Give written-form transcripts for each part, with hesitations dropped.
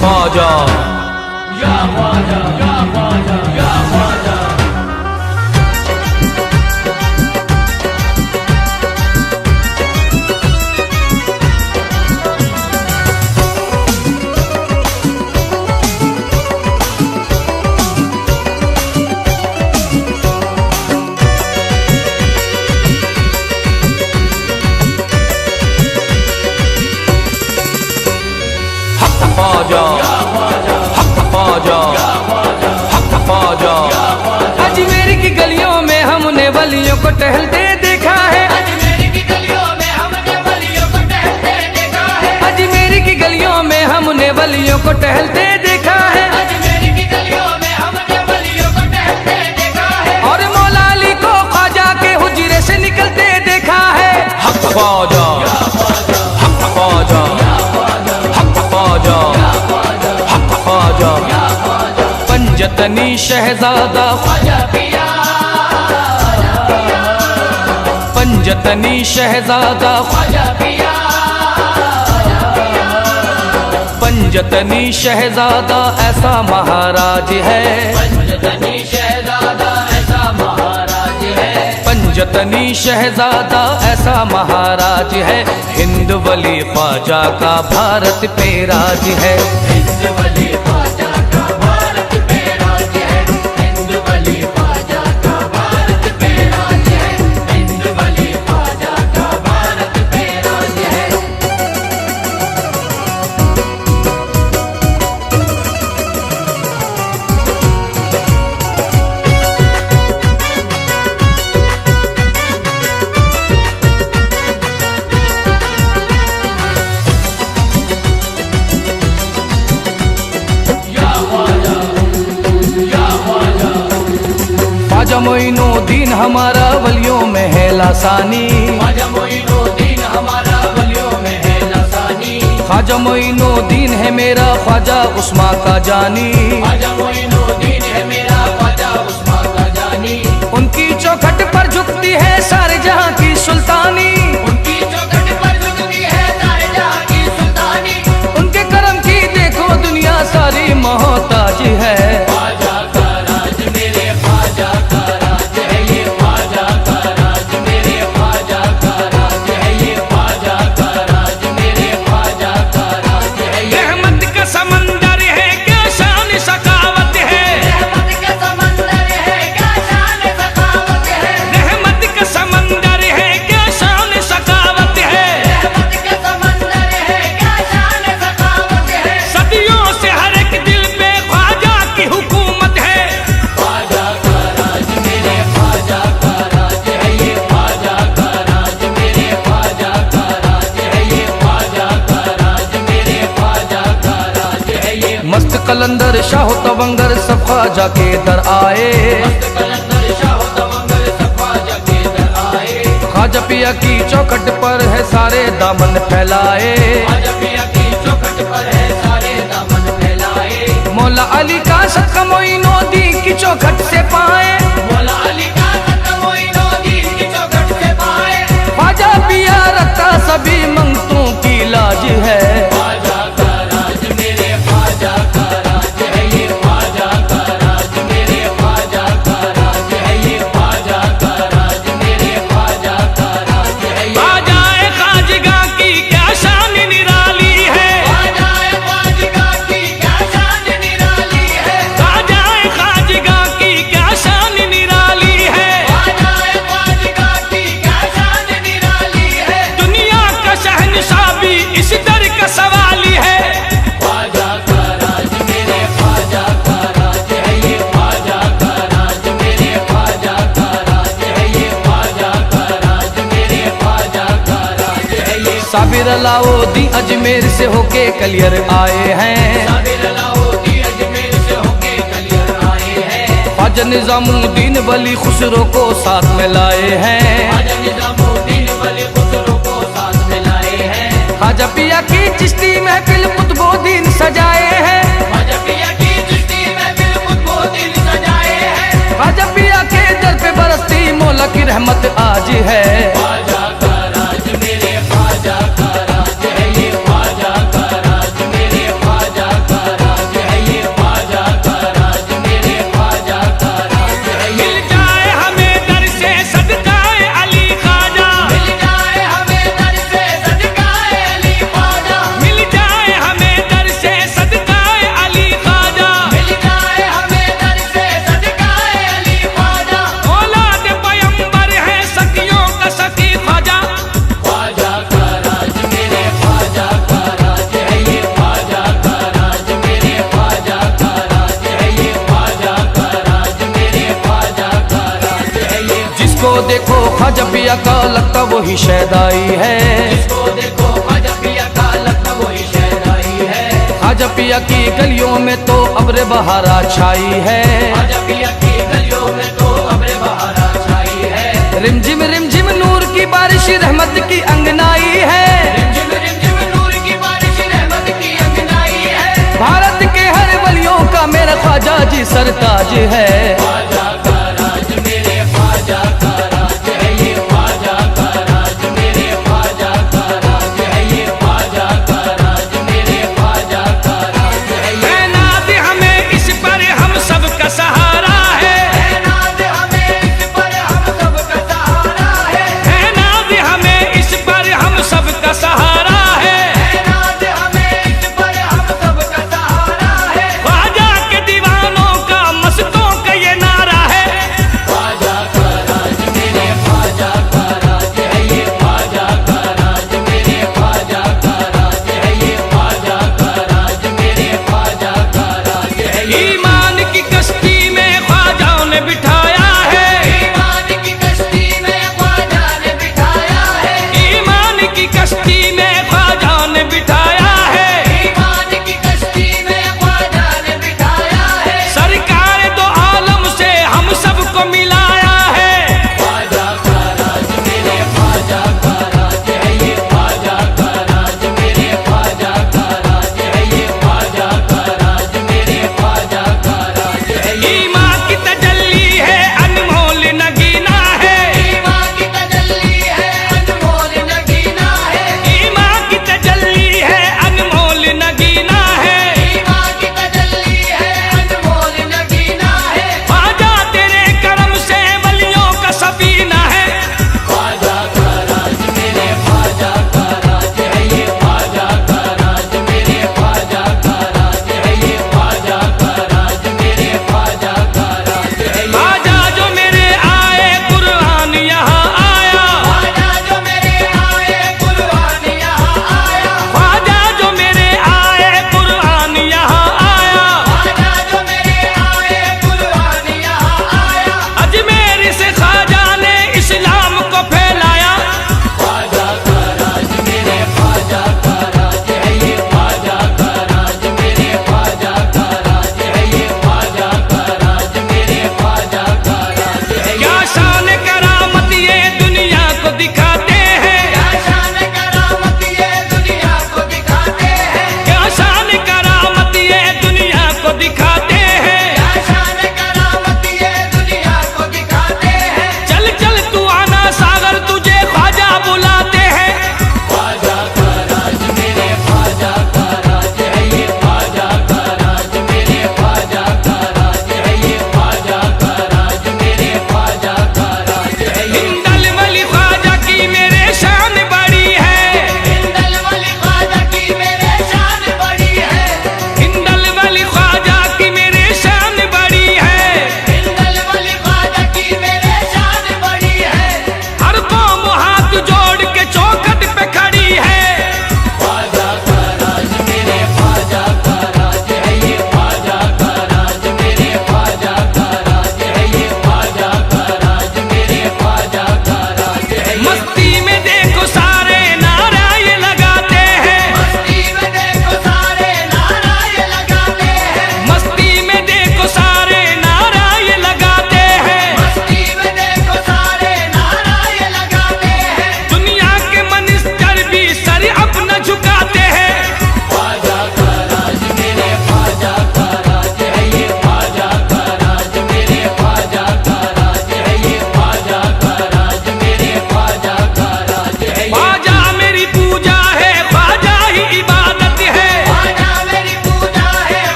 ख्वाजा या ख्वाजा या ख्वाजा या ख्वाजा। ख्वाजा ख्वाजा ख्वाजा। अजमेर की गलियों में हमने वलियों को टहलते देखा है। अजमेर की गलियों में हमने वलियों को टहलते देखा है। अजमेर की गलियों में हमने वलियों को टहलते देखा है। अजमेर की गलियों में हमने वलियों को टहलते देखा है। और मौला अली को ख्वाजा के हुजरे से निकलते देखा है। ख्वाजा ख्वाजा ख्वाजा ख्वाजा। पंजतनी शहजादा ख्वाजा पिया पंजतनी शहजादा ख्वाजा पिया पंजतनी शहजादा ऐसा महाराज है। पंजतनी शहजादा ऐसा महाराज है। पंजतनी शहजादा ऐसा महाराज है। हिंद वली ख्वाजा का भारत पे राज है। हिंद वली ख्वाजा का भारत पे राज है। हिंद वली ख्वाजा का भारत पे राज है। हिंद वली ख्वाजा का भारत पे राज है। या ख्वाजा या ख्वाजा। ख्वाजा मोइनुद्दीन हमारा वलियों में है लासानी। ख्वाजा मोइनुद्दीन हमारा वलियों में है लासानी। ख्वाजा मोइनुद्दीन है मेरा ख्वाजा उस्मा का जानी। ख्वाजा मोइनुद्दीन है मेरा ख्वाजा उस्मा का जानी। उनकी चौखट पर झुकती है सारे जहां की सुल्तानी। उनकी चौखट पर झुकती है सारे जहां की सुल्तानी। उनके करम की देखो दुनिया सारी मोहताज है। ख्वाजा का राज मेरे ख्वाजा का राज है। ये ख्वाजा का राज मेरे ख्वाजा का राज है। ये ख्वाजा का राज मेरे ख्वाजा का राज है। ये रहमत का समंदर है क्या शान सखावत है। रहमत का समंदर है क्या शान सखावत है। रहमत का समंदर है क्या शान सखावत है। रहमत का समंदर है क्या शान सखावत है। सदियों से हर एक दिल पे ख्वाजा की हुकूमत है। ख्वाजा का राज मेरे ख्वाजा का राज है। ये ख्वाजा का राज मेरे ख्वाजा का राज है। ये ख्वाजा का राज मेरे ख्वाजा का राज है। ये मस्त कलंदर शाह तवंगर सब ख्वाजा के दर आए। कलंदर शाह तवंगर सब ख्वाजा के दर आए। ख्वाजा पिया की चौखट पर है सारे दामन फैलाए। ख्वाजा पिया की चौखट पर है सारे दामन फैलाए। मौला अली का सदका मोइनुद्दीन की चौखट से पाए। मौला अली का सदका मोइनुद्दीन की चौखट से पाए। ख्वाजा पिया रखता सभी मंगतों की लाज है। ख्वाजा का राज मेरे ख्वाजा का राज है। ये ख्वाजा का राज मेरे ख्वाजा का राज है। ये ख्वाजा का राज मेरे ख्वाजा का राज है। ये ख्वाजाए खाजगा की क्या शान निराली है। ख्वाजाए खाजगा की क्या शान निराली है। ख्वाजाए खाजगा की क्या शान निराली है। ख्वाजाए खाजगा की क्या शान निराली है। दुनिया का शहंशाह भी इस दर का सवाली है। ख्वाजा का राज मेरे ख्वाजा का राज है। ये ख्वाजा का राज मेरे ख्वाजा का राज है। ये ख्वाजा का राज मेरे ख्वाजा का राज है। ये साबिर अलाउद्दीन अजमेर से होके कलियर आए हैं। साबिर अलाउद्दीन अजमेर से होके कलियर आए हैं। ख्वाजा निजामुद्दीन वली खुसरो को साथ में लाए हैं। ख्वाजा निजामुद्दीन वली खुसरो को साथ में लाए हैं। ख्वाजा पिया की चिश्ती महफिल कुतुबुद्दीन सजाए हैं। ख्वाजा पिया की चिश्ती महफिल कुतुबुद्दीन सजाए हैं। ख्वाजा पिया के दर पे बरसती मौला की रहमत आज है। ख्वाजा का राज मेरे ख्वाजा का राज है। ये ख्वाजा का राज मेरे ख्वाजा का ख्वाजा पिया का लगता वही शहदाई है। जिसको देखो ख्वाजा पिया का लगता वही शहनाई है। ख्वाजा पिया की गलियों में तो अब्र बहारा छाई है। ख्वाजा पिया की गलियों में तो अब्र बहारा छाई है। रिमझिम नूर की बारिश रहमत की अंगनाई है। रिमझिम नूर की बारिश रहमत की अंगनाई है। भारत के हर वलियों का मेरा ख्वाजा जी सरताज है। ख्वाजा का राज मेरे ख्वाजा का राज है ये। ख्वाजा का राज मेरे ख्वाजा का राज है ये। ख्वाजा का राज मेरे ख्वाजा का राज है ये। है नाज़ हमें इस पर हम सबका सहारा है। है नाज़ हमें इस पर हम सबका सहारा है। है नाज़ हमें इस पर हम सबका सहारा है। है नाज़ हमें इस पर हम सबका सहारा है। ख्वाजा के दीवानों का मस्तों का ये नारा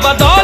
बदौलत